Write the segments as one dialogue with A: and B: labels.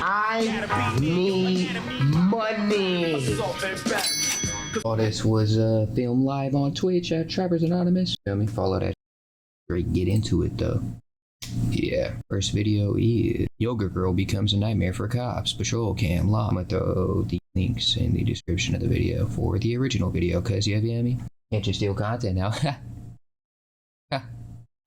A: I need money. All this was filmed live on Twitch at Trappers Anonymous. Feel me? Follow that. Get into it though. Yeah, first video is Yoga Girl becomes a nightmare for cops. Patrol cam law. I'm gonna throw the links in the description of the video for the original video, cause you feel me? Can't just steal content now.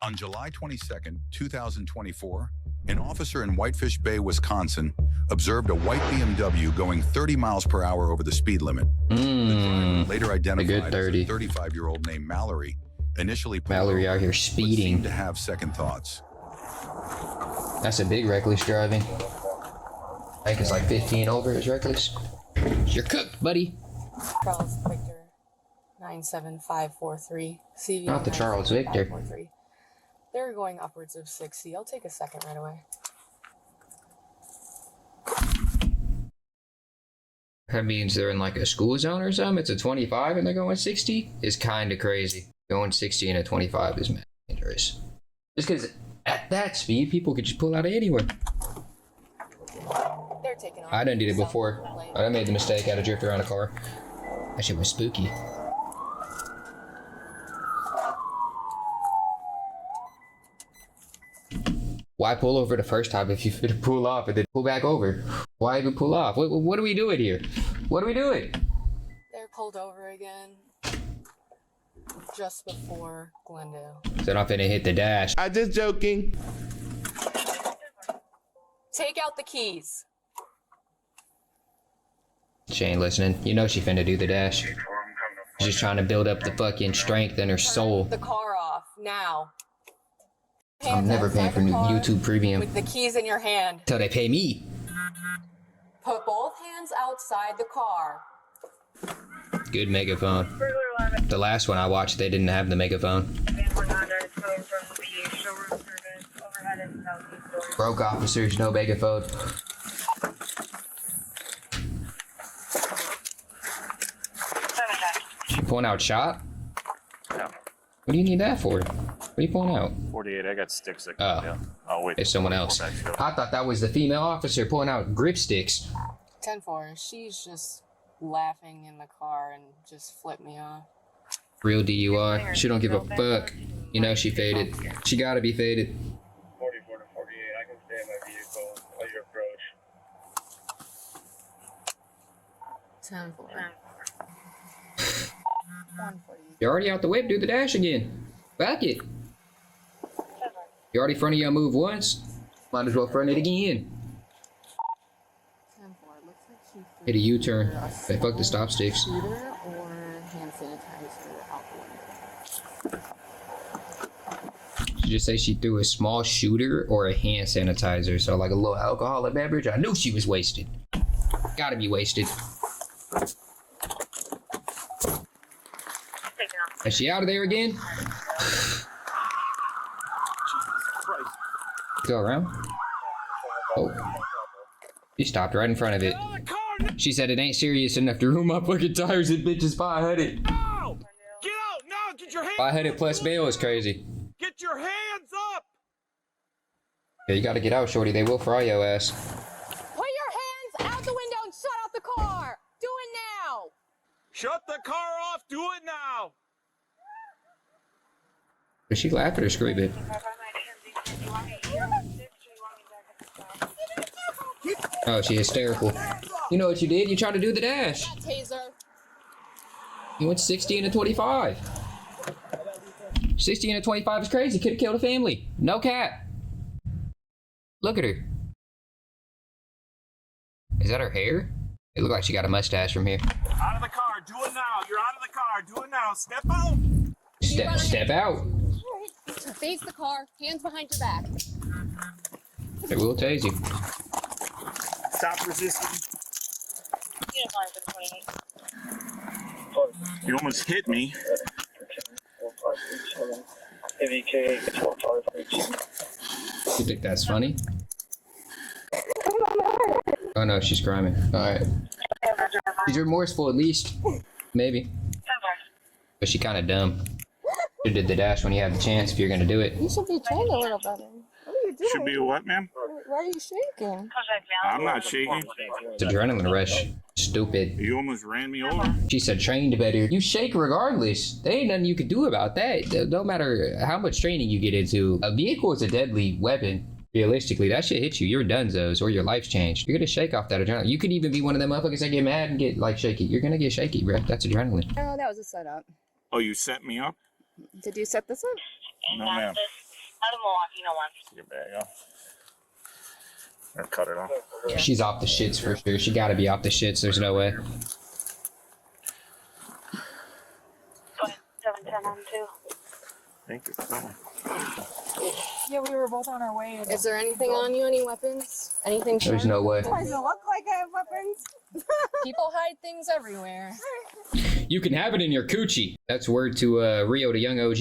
B: On July 22nd, 2024, an officer in Whitefish Bay, Wisconsin, observed a white BMW going 30 miles per hour over the speed limit. The driver, later identified as a 35-year-old named Mallory, initially
A: Mallory out here speeding.
B: Seemed to have second thoughts.
A: That's a big reckless driving. I think it's like 15 over is reckless. You're cooked, buddy.
C: Charles Victor 97543. CV
A: Not the Charles Victor.
C: They're going upwards of 60. I'll take a second right away.
A: That means they're in like a school zone or something. It's a 25 and they're going 60 is kind of crazy. Going 60 and a 25 is mad dangerous. Just because at that speed, people could just pull out of anywhere.
C: They're taking off.
A: I done did it before. I made the mistake. I had to drift around a car. That shit was spooky. Why pull over the first time if you fit pull off and then pull back over? Why even pull off? What are we doing here? What are we doing?
C: They're pulled over again. Just before Glendale.
A: So I'm finna hit the dash.
D: I'm just joking.
C: Take out the keys.
A: She ain't listening. You know she finna do the dash. She's just trying to build up the fucking strength in her soul.
C: The car off now.
A: I'm never paying for new YouTube Premium.
C: With the keys in your hand.
A: Till they pay me.
C: Put both hands outside the car.
A: Good megaphone. The last one I watched, they didn't have the megaphone. Broke officers, no megaphone. You pulling out shot?
E: No.
A: What do you need that for? What are you pulling out?
E: 48, I got sticks that
A: Oh.
E: come down. I'll wait.
A: It's someone else. I thought that was the female officer pulling out grip sticks.
C: 10-4. She's just laughing in the car and just flipped me off.
A: Real DUI. She don't give a fuck. You know she faded. She gotta be faded.
F: 44 to 48. I can stay in my vehicle while you approach.
C: 10-4. 148.
A: You're already out the whip. Do the dash again. Back it. You already fronted your move once. Might as well front it again.
C: 10-4. Looks like she
A: Hit a U-turn. They fucked the stop sticks.
C: shooter or hand sanitizer out the window.
A: Did you just say she threw a small shooter or a hand sanitizer? So like a little alcoholic beverage? I knew she was wasted. Gotta be wasted. Is she out of there again? Go around. Oh. She stopped right in front of it. She said it ain't serious enough to room up fucking tires and bitches 500.
G: Get out! Now! Get your hands
A: 500 plus bail is crazy.
G: Get your hands up!
A: Yeah, you gotta get out, shorty. They will fry your ass.
C: Put your hands out the window and shut off the car! Do it now!
G: Shut the car off! Do it now!
A: Is she laughing or screaming? Oh, she hysterical. You know what you did? You tried to do the dash.
C: Taser.
A: You went 60 and a 25. 60 and a 25 is crazy. Could have killed a family. No cap. Look at her. Is that her hair? It looked like she got a mustache from here.
G: Out of the car! Do it now! You're out of the car! Do it now! Step out!
A: Step out.
C: Face the car, hands behind your back.
A: It will tase you.
G: Stop resisting. You almost hit me.
A: You think that's funny? Oh no, she's crying. Alright. She's remorseful at least. Maybe. But she kinda dumb. You did the dash when you had the chance if you're gonna do it.
C: You should be trained a little better. What are you doing?
G: Should be what, ma'am?
C: Why Why are you shaking?
G: I'm not shaking.
A: It's adrenaline rush. Stupid.
G: You almost ran me over.
A: She said trained better. You shake regardless. There ain't nothing you can do about that. No matter how much training you get into, a vehicle is a deadly weapon. Realistically, that shit hits you. You're donezo's or your life's changed. You're gonna shake off that adrenaline. You could even be one of them motherfuckers that get mad and get like shaky. You're gonna get shaky, bro. That's adrenaline.
C: Oh, that was a setup.
G: Oh, you set me up?
C: Did you set this up?
G: No, ma'am. Your bag off. Or cut it off.
A: She's off the shits for sure. She gotta be off the shits. There's no way.
D: 710 on 2.
G: Thank you.
D: Yeah, we were both on our way.
C: Is there anything on you? Any weapons? Anything?
A: There's
C: sharp?
A: no way.
D: Does it look like I have weapons?
C: People hide things everywhere.
A: You can have it in your coochie. That's word to Rio the young OG.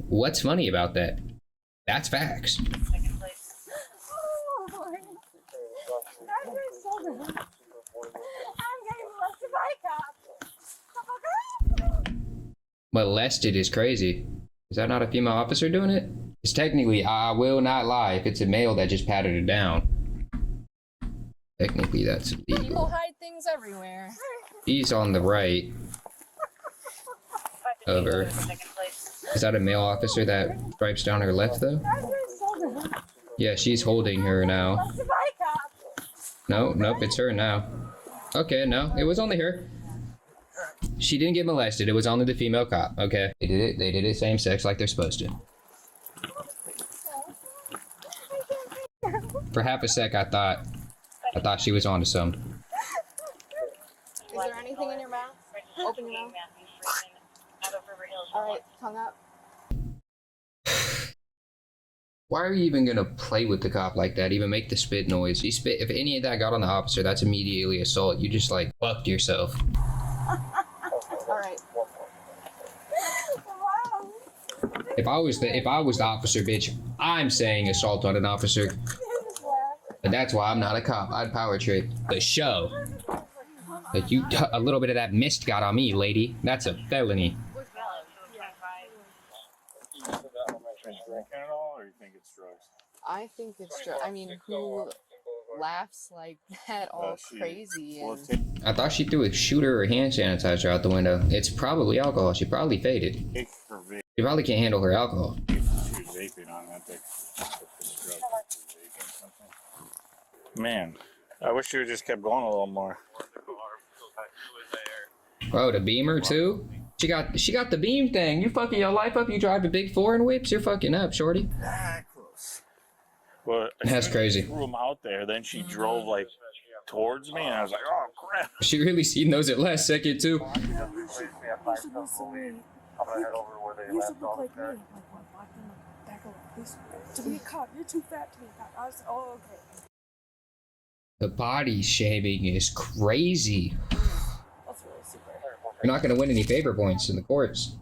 A: What's funny about that? That's facts.
D: Oh, Lord. I'm getting molested by a cop.
A: Molested is crazy. Is that not a female officer doing it? It's technically, I will not lie, if it's a male that just patted her down. Technically, that's
C: People
A: illegal.
C: hide things everywhere.
A: He's on the right of her. Is that a male officer that stripes down her left, though? Yeah, she's holding her now. No, nope, it's her now. Okay, no, it was only her. She didn't get molested. It was only the female cop. Okay, they did it. They did it same sex like they're supposed to. For half a sec, I thought she was onto something.
C: Is there anything in your mouth? Open your mouth. All right, tongue up.
A: Why are you even gonna play with the cop like that? Even make the spit noise. You spit. If any of that got on the officer, that's immediately assault. You just like fucked yourself.
C: All right.
A: If I was the officer, bitch, I'm saying assault on an officer. But that's why I'm not a cop. I'd power trip the show. But a little bit of that mist got on me, lady. That's a felony.
G: Or you think it's drugs?
C: I think it's true. I mean, who laughs like that all crazy?
G: Well,
C: And
A: I thought she threw a shooter or hand sanitizer out the window. It's probably alcohol. She probably faded.
G: take her vape.
A: She probably can't handle her alcohol.
G: She was vaping on that thing. Man, I wish you just kept going a little more.
A: Oh, the Beamer too? She got the beam thing. You fucking your life up. You drive the big foreign whips. You're fucking up, shorty.
G: Close. Well,
A: That's crazy.
G: Threw him out there. Then she drove like towards me, and I was like, "Oh crap!"
A: She really seen those at last second too.
D: You should listen to me. You should look like me. Like one black in the back of this. To be a cop, you're too fat to be a cop. I was, oh, okay.
A: The body shaming is crazy.
D: That's really super.
A: You're not gonna win any favor points in the courts.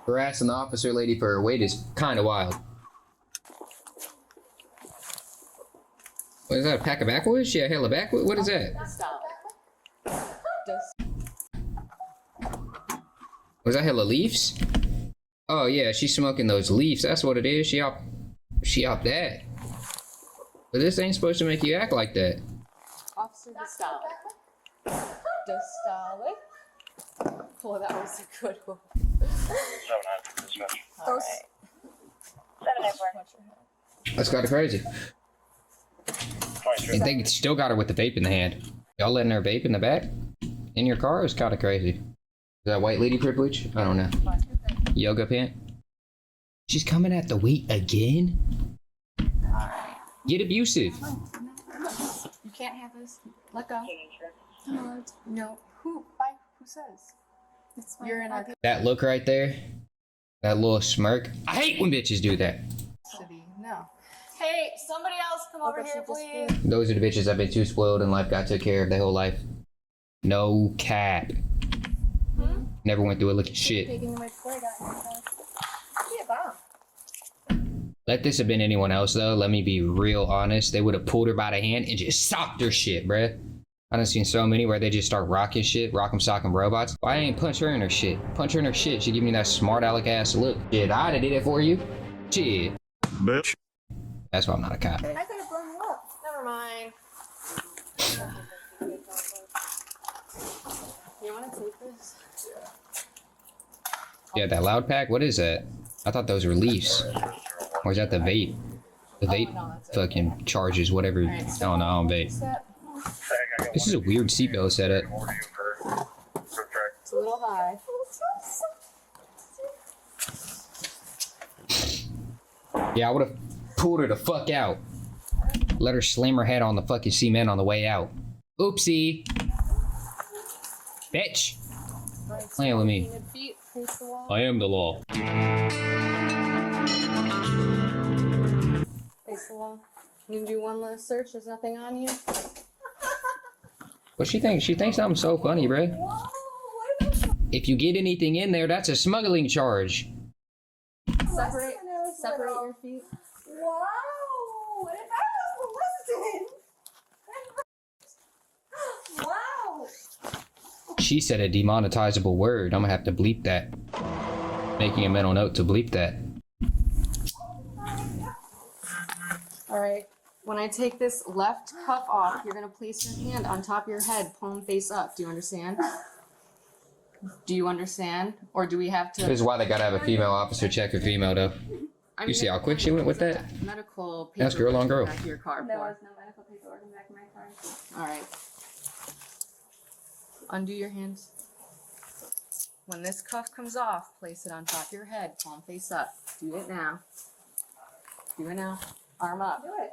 A: Harassing the officer lady for her weight is kind of wild. What is that? A pack of backwoods? Yeah, hella backwoods. What is that?
C: stop. Just
A: Was that hella leaves? Oh yeah, she's smoking those leaves. That's what it is. She up that. But this ain't supposed to make you act like that.
C: officer, just stop. Just stop it. Well, that was a good one. All right.
A: That's kind of crazy. I think it's still got her with the vape in the hand. Y'all letting her vape in the back? In your car is kind of crazy. Is that white lady privilege? I don't know. Yoga pant? She's coming at the weight again? Get abusive.
C: You can't have this. Let go. No. Who says? You're in our
A: That look right there? That little smirk? I hate when bitches do that.
C: city. No. Hey, somebody else come over here, please.
A: Those are the bitches that been too spoiled and life got took care of their whole life. No cap. Never went through a lick of shit.
C: Taking away before I got in your house. Yeah, bomb.
A: Let this have been anyone else though, let me be real honest. They would have pulled her by the hand and just socked her shit, bruh. I done seen so many where they just start rocking shit, rock'em sock'em robots. Why ain't punch her in her shit? Punch her in her shit. She give me that smart aleck ass look. Shit, I'd have did it for you. Shit.
E: Bitch.
A: That's why I'm not a cop.
C: I could have blown you up. Never mind. You want to take this?
A: Yeah, that loud pack. What is that? I thought those were leaves. Or is that the vape? The vape
C: no, that's it.
A: fucking charges whatever.
C: Alright,
A: I don't know. I don't vape. This is a weird seatbelt setup.
C: It's a little high.
A: Yeah, I would have pulled her the fuck out. Let her slam her head on the fucking cement on the way out. Oopsie. Bitch. Playing with me.
C: Painted feet, face the wall.
A: I am the law.
C: Face the wall. You can do one last search. There's nothing on you.
A: What she thinks? She thinks I'm so funny, bruh. If you get anything in there, that's a smuggling charge.
C: Separate your feet.
D: Wow! What if I was molested? Wow!
A: She said a demonetizable word. I'm gonna have to bleep that. Making a mental note to bleep that.
C: All right. When I take this left cuff off, you're gonna place your hand on top of your head, palm face up. Do you understand? Do you understand? Or do we have to?
A: This is why they gotta have a female officer check for female, though. You see how quick she went with that?
C: Medical
A: That's girl on girl.
C: Back of your car.
H: There
C: for.
H: was no medical paperwork in the back of my car.
C: All right. Undo your hands. When this cuff comes off, place it on top of your head, palm face up. Do it now. Do it now. Arm up.
H: Do it.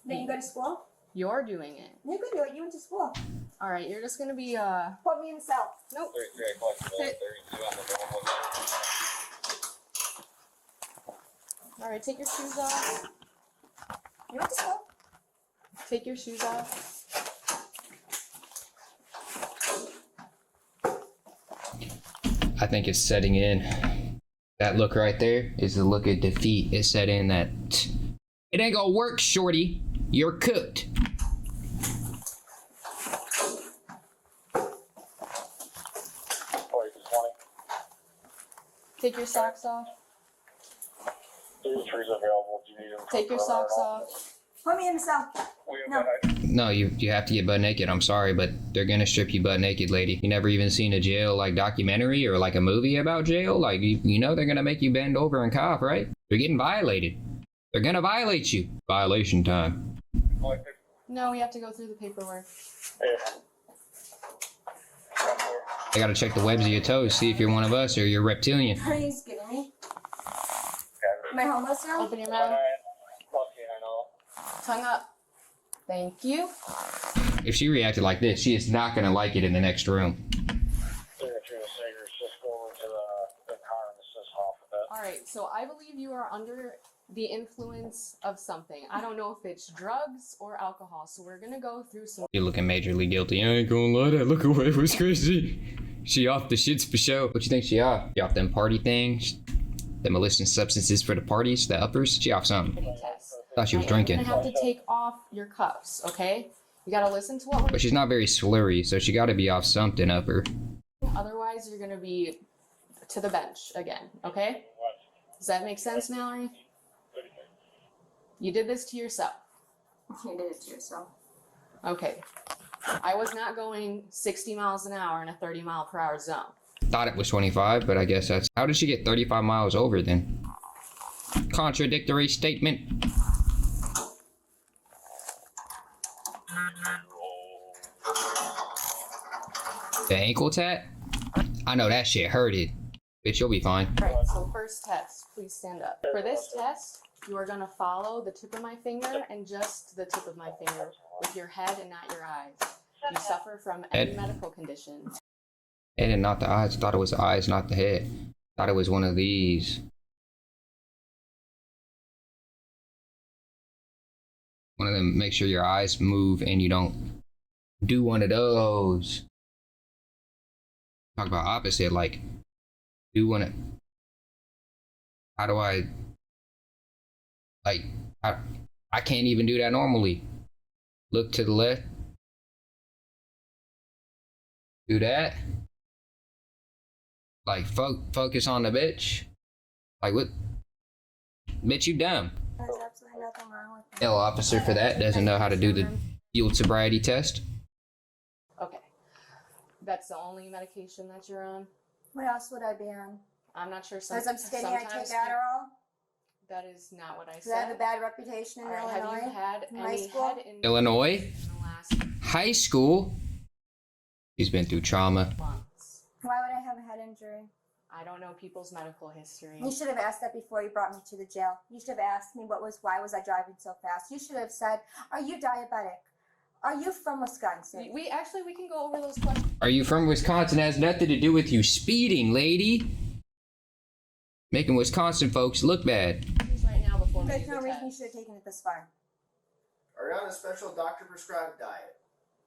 H: Didn't you go to school?
C: You're doing it.
H: You could do it. You went to school.
C: All right. You're just gonna be
H: Put me in the cell.
C: Nope. All right. Take your shoes off.
H: You went to school.
C: Take your shoes off.
A: I think it's setting in. That look right there is the look of defeat. It's set in that it ain't gonna work, shorty. You're cooked.
C: Take your socks off. Take your socks off.
H: Put me in the cell. No.
A: No, you have to get butt naked. I'm sorry, but they're gonna strip you butt naked, lady. You never even seen a jail like documentary or like a movie about jail? Like you know they're gonna make you bend over and cough, right? You're getting violated. They're gonna violate you. Violation time.
C: No, we have to go through the paperwork.
A: They gotta check the webs of your toes, see if you're one of us or you're reptilian.
H: Are you just kidding me? Am I homeless now?
C: Open your mouth. Tongue up. Thank you.
A: If she reacted like this, she is not gonna like it in the next room.
C: All right, so I believe you are under the influence of something. I don't know if it's drugs or alcohol, so we're gonna go through some.
A: You're looking majorly guilty. I ain't gonna lie, that look away was crazy. She off the shits for show. What you think she off? She off them party things? Them illicit substances for the parties, the uppers? She off something.
C: test.
A: Thought she was
C: I
A: drinking.
C: have to take off your cuffs, okay? You gotta listen to what we're
A: But she's not very slurry, so she gotta be off something upper.
C: doing. Otherwise, you're gonna be to the bench again, okay? Does that make sense, Mallory? You did this to yourself.
H: You did it to yourself.
C: Okay. I was not going 60 miles an hour in a 30 mile per hour zone.
A: Thought it was 25, but I guess that's... How did she get 35 miles over then? Contradictory statement. The ankle tat? I know that shit hurted. Bitch, you'll be fine.
C: Alright, so first test, please stand up. For this test, you are gonna follow the tip of my finger and just the tip of my finger with your head and not your eyes. You suffer from any
A: Head.
C: medical condition.
A: Head and not the eyes. Thought it was the eyes, not the head. Thought it was one of these. One of them, make sure your eyes move and you don't do one of those. Talk about opposite, like, do one of... How do I... Like, I can't even do that normally. Look to the left. Do that. Like, focus on the bitch. Like, what? Bitch, you dumb.
H: There's absolutely nothing wrong with that.
A: L officer for that doesn't know how to do the field sobriety test.
C: Okay. That's the only medication that you're on?
H: What else would I be on?
C: I'm not sure.
H: Because I'm skinny, I take
C: sometimes
H: Adderall.
C: That is not what I
H: Because I have
C: said.
H: a bad reputation in
C: Alright,
H: Illinois.
C: have you had
H: in high
C: any
H: school?
C: head injury
A: Illinois?
C: in the last
A: High school. He's been through trauma.
C: months?
H: Why would I have a head injury?
C: I don't know people's medical history.
H: You should have asked that before you brought me to the jail. You should have asked me why was I driving so fast. You should have said, are you diabetic? Are you from Wisconsin?
C: We can go over those questions
A: Are you from Wisconsin? Has nothing to do with you speeding, lady. Making Wisconsin folks look bad.
C: right now before we
H: There's
C: do
H: no
C: the
H: reason you
C: test.
H: should have taken it this far.
I: Are you on a special doctor prescribed diet?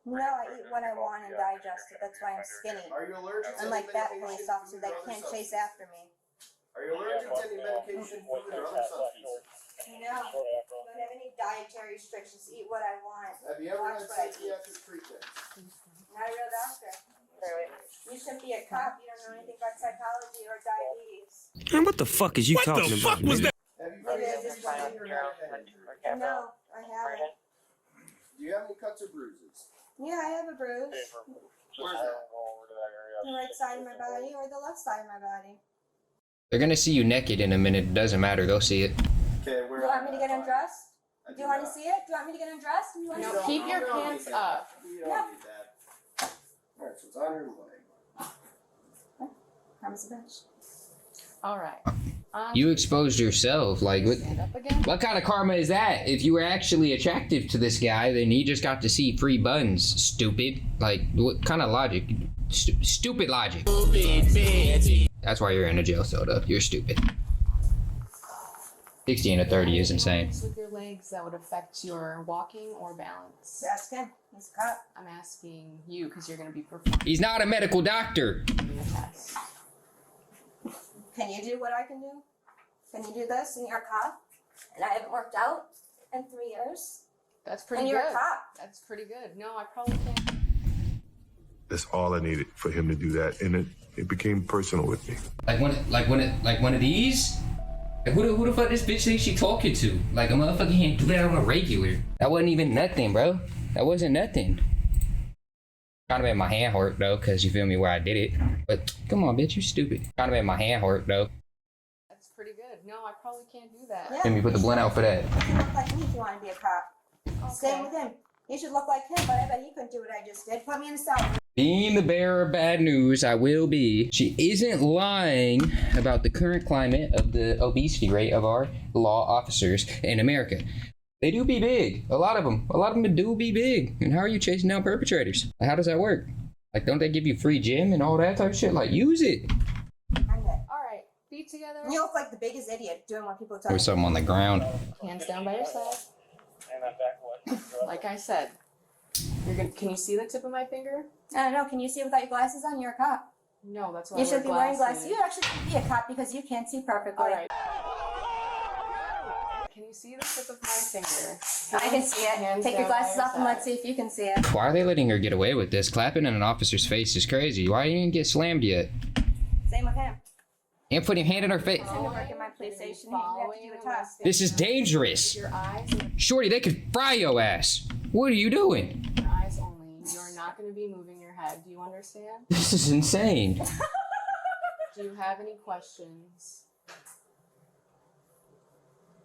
H: No, I eat what I want and digest it. That's why I'm skinny.
I: Are you allergic to
H: Unlike
I: any
H: that
I: medication,
H: police officer
I: food,
H: that
I: or other
H: can't chase
I: substance?
H: after me.
I: Are you allergic to any medication, food, or other substance?
H: No, I don't have any dietary restrictions. Eat what I want.
I: Have you ever
H: Watch
I: had
H: what I eat.
I: psychiatric treatment?
H: Not a real doctor. You shouldn't be a cop. You don't know anything about psychology or diabetes.
J: Man, what the fuck is you talking about?
I: Have you
H: Maybe I
I: previously
H: just
I: studied your head?
H: No, I haven't.
I: Do you have any cuts or bruises?
H: Yeah, I have a bruise.
I: Where's that?
H: The right side of my body or the left side of my body.
A: They're gonna see you naked in a minute. It doesn't matter. They'll see it.
I: Okay,
H: Do you want me to get undressed? Do you want to see it? Do you want me to get undressed? Do you want to
C: No,
H: see
C: keep your pants up.
I: You don't need that. Alright, so it's on your leg.
H: Promise a bitch.
C: All right.
A: You exposed yourself. Like,
C: Stand up again.
A: what kind of karma is that? If you were actually attractive to this guy, then he just got to see free buns. Stupid. Like, what kind of logic? Stupid logic. That's why you're in a jail cell, though. You're stupid. 60 and a 30 is insane.
C: With your legs that would affect your walking or balance.
H: Ask him. He's a cop.
C: I'm asking you because you're going to be performing
A: He's not a medical doctor.
C: the test.
H: Can you do what I can do? Can you do this? And you're a cop? And I haven't worked out in 3 years?
C: That's pretty
H: And
C: good.
H: you're a cop?
C: That's pretty good. No, I probably can't.
K: That's all I needed for him to do that, and it became personal with me.
A: Like one of these? Like who the fuck this bitch thinks she talking to? Like a motherfucker can't do that on a regular. That wasn't even nothing, bro. That wasn't nothing. Kind of made my hand hurt though, cause you feel me where I did it. But come on, bitch, you stupid. Kind of made my hand hurt though.
C: That's pretty good. No, I probably can't do that.
H: Yeah.
A: Let me put the blunt out for that.
H: You should look like me if you want to be a cop. Same with him. You should look like him, but I bet he couldn't do what I just did. Put me in a cell.
A: Being the bearer of bad news, I will be. She isn't lying about the current climate of the obesity rate of our law officers in America. They do be big. A lot of them do be big. And how are you chasing down perpetrators? Like, how does that work? Like, don't they give you free gym and all that type of shit? Like, use it.
H: I'm good.
C: All right. Feet together.
H: You look like the biggest idiot doing what people tell
A: There's
H: you.
A: something on the ground.
C: Hands down by your side.
F: And that back one.
C: Like I said. Can you see the tip of my finger?
H: I don't know. Can you see without your glasses on? You're a cop.
C: No, that's why
H: You
C: I
H: should be
C: wear
H: wearing glasses. You actually should be a cop because you can't see perfectly.
C: All right. Can you see the tip of my finger?
H: I can see it.
C: Hands
H: Take your
C: down by
H: glasses off and
C: side.
H: let's see if you can see it.
A: Why are they letting her get away with this? Clapping in an officer's face is crazy. Why didn't you get slammed yet?
H: Same with him.
A: And putting your hand in her face.
H: I'm gonna work in my police station. You have to do a test.
A: This is dangerous.
C: Your eyes,
A: Shorty, they could fry your ass. What are you doing?
C: your eyes only. You're not going to be moving your head. Do you understand?
A: This is insane.
C: Do you have any questions?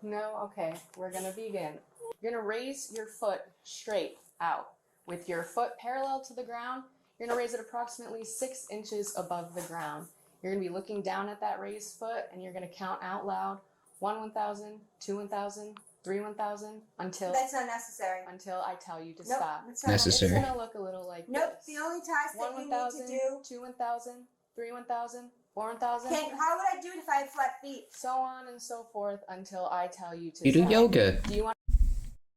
C: No? Okay. We're going to begin. You're going to raise your foot straight out. With your foot parallel to the ground, you're going to raise it approximately 6 inches above the ground. You're going to be looking down at that raised foot and you're going to count out loud 1 1,000, 2 1,000, 3 1,000 until
H: That's not necessary.
C: I tell you to
H: Nope,
C: stop.
H: that's not
A: Necessary.
C: It's going to look a little like
H: Nope.
C: this.
H: The only task
C: 1
H: that you
C: 1,000,
H: need to do.
C: 2 1,000, 3 1,000, 4 1,000,
H: How would I do it if I had flat feet?
C: so on and so forth until I tell you to
A: You do
C: stop.
A: yoga.
C: Do you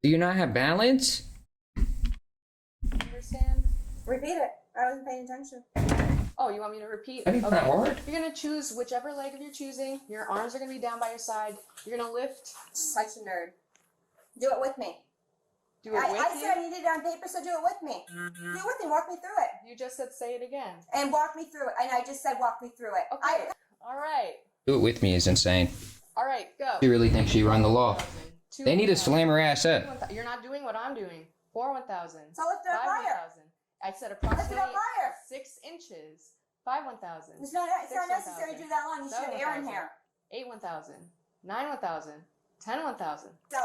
A: Do you not have balance?
C: understand?
H: Repeat it. I wasn't paying attention.
C: Oh, you want me to repeat?
A: That ain't that hard.
C: You're going to choose whichever leg of your choosing. Your arms are going to be down by your side. You're going to lift.
H: Such a nerd. Do it with me.
C: Do it with
H: I
C: you?
H: said I needed it on paper, so do it with me. Do it with me. Walk me through it.
C: You just said say it again.
H: And walk me through it. And I just said walk me through it.
C: Okay. All right.
A: Do it with me is insane.
C: All right, go.
A: She really thinks she run the law. They need to slam her ass up.
C: You're not doing what I'm doing. 4 1,000.
H: So lift it up
C: 5
H: higher.
C: 1,000. I said
H: Lift it
C: approximately
H: up higher.
C: 6 inches. 5 1,000.
H: It's not
C: 6
H: necessary to do that long. You should have
C: 7
H: air in
C: 1,000.
H: here.
C: 8 1,000. 9 1,000. 10 1,000.
H: So,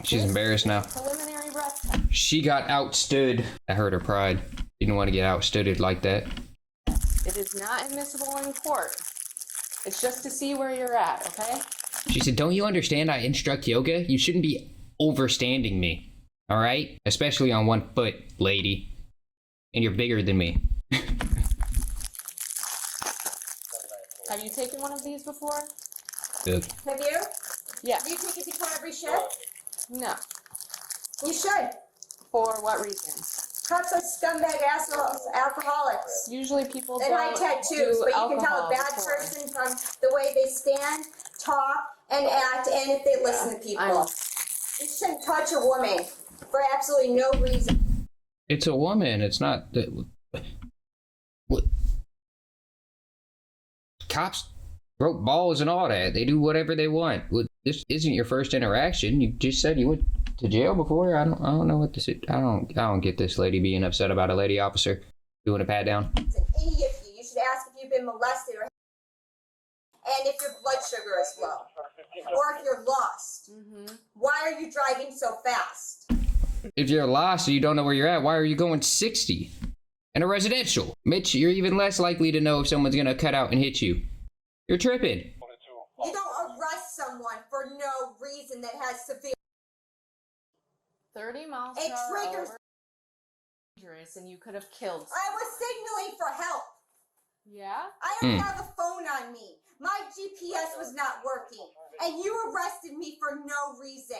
A: She's embarrassed now.
C: Preliminary breath test.
A: She got outstood. That hurt her pride. She didn't want to get outstooded like that.
C: It is not admissible in court. It's just to see where you're at, okay?
A: She said, don't you understand I instruct yoga? You shouldn't be overstanding me. All right? Especially on 1 foot, lady. And you're bigger than me.
C: Have you taken one of these before?
A: Good.
H: have you?
C: Yeah.
H: Do you take it before every shift?
C: No.
H: You should.
C: For what reason?
H: Cops are scumbag assholes, alcoholics.
C: Usually people
H: And
C: don't
H: high tattoos,
C: do
H: but you can tell
C: alcohol
H: a bad
C: before.
H: person from the way they stand, talk, and act, and if they listen to people. You shouldn't touch a woman for absolutely no reason.
A: It's a woman. It's not... What? Cops broke balls and all that. They do whatever they want. This isn't your first interaction. You just said you went to jail before. I don't know what this is. I don't get this lady being upset about a lady officer doing a pat down.
H: It's an idiot for you. You should ask if you've been molested or and if your blood sugar is low. Or if you're lost. Why are you driving so fast?
A: If you're lost and you don't know where you're at, why are you going 60? In a residential. Mitch, you're even less likely to know if someone's gonna cut out and hit you. You're tripping.
H: You don't arrest someone for no reason that has severe...
C: 30 miles
H: It
C: per hour
H: triggers...
C: over dangerous and you could have killed
H: I was signaling for help.
C: Yeah?
H: I don't have a phone on me. My GPS was not working. And you arrested me for no reason.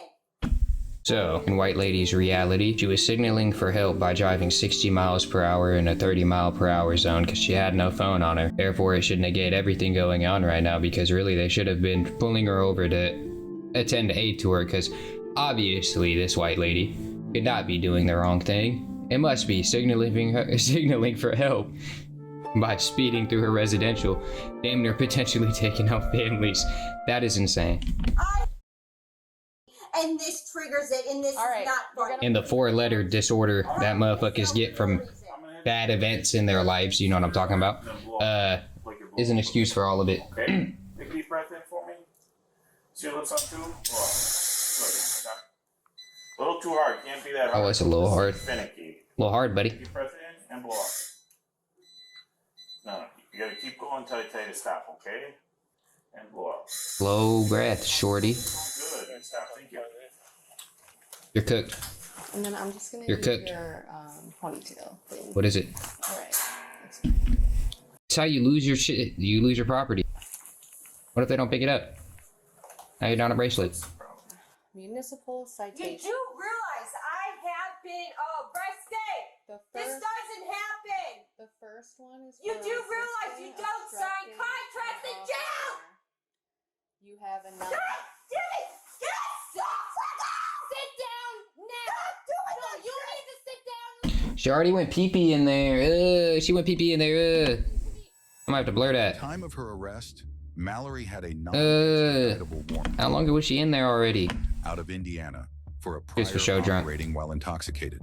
A: So, in White Lady's reality, she was signaling for help by driving 60 miles per hour in a 30 mile per hour zone because she had no phone on her. Therefore, it should negate everything going on right now because really they should have been pulling her over to attend aid to her because obviously this White Lady could not be doing the wrong thing. It must be signaling for help by speeding through her residential, damn near potentially taking out families. That is insane.
H: And this triggers it, and this is not fun.
A: And the 4-letter disorder that motherfuckers get from bad events in their lives, you know what I'm talking about, is an excuse for all of it.
E: Okay. Take a deep breath in for me. See your lips on too. Good. A little too hard. Can't be that hard.
A: Oh, it's a little hard.
E: Finicky.
A: A little hard, buddy.
E: Deep breath in and blow out. No, you gotta keep going until I tell you to stop, okay? And blow out.
A: Slow breath, shorty.
E: Good. Stop. Thank you.
A: You're cooked.
C: And then I'm just gonna
A: You're
C: do
A: cooked.
C: your ponytail thing.
A: What is it?
C: Alright.
A: It's how you lose your shit. You lose your property. What if they don't pick it up? Now you're down a bracelet.
C: Municipal
H: You
C: citation.
H: do realize I have been arrested. This doesn't happen.
C: The first one is
H: You
C: for
H: do realize you
C: resisting,
H: don't sign
C: obstructing,
H: contracts in
C: and
H: jail.
C: You have enough.
H: God damn it! Sit down now. No, you need to sit down.
A: She already went pee-pee in there. She went pee-pee in there. I'm gonna have to blur
B: At
A: that.
B: the time of her arrest, Mallory had a
A: Uh,
B: warrant
A: How long was she in there already?
B: out of Indiana for a
A: Just for show
B: prior
A: drunk.
B: operating while intoxicated.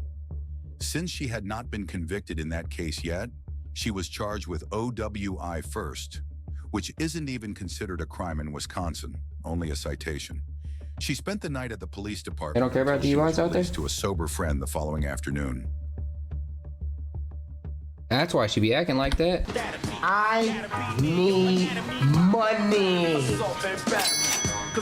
B: Since she had not been convicted in that case yet, she was charged with OWI first, which isn't even considered a crime in Wisconsin, only a citation. She spent the night at the police department.
A: They don't care about
B: until she was
A: DUIs out there?
B: released to a sober friend the following afternoon.
A: That's why she be acting like that.
L: I need money.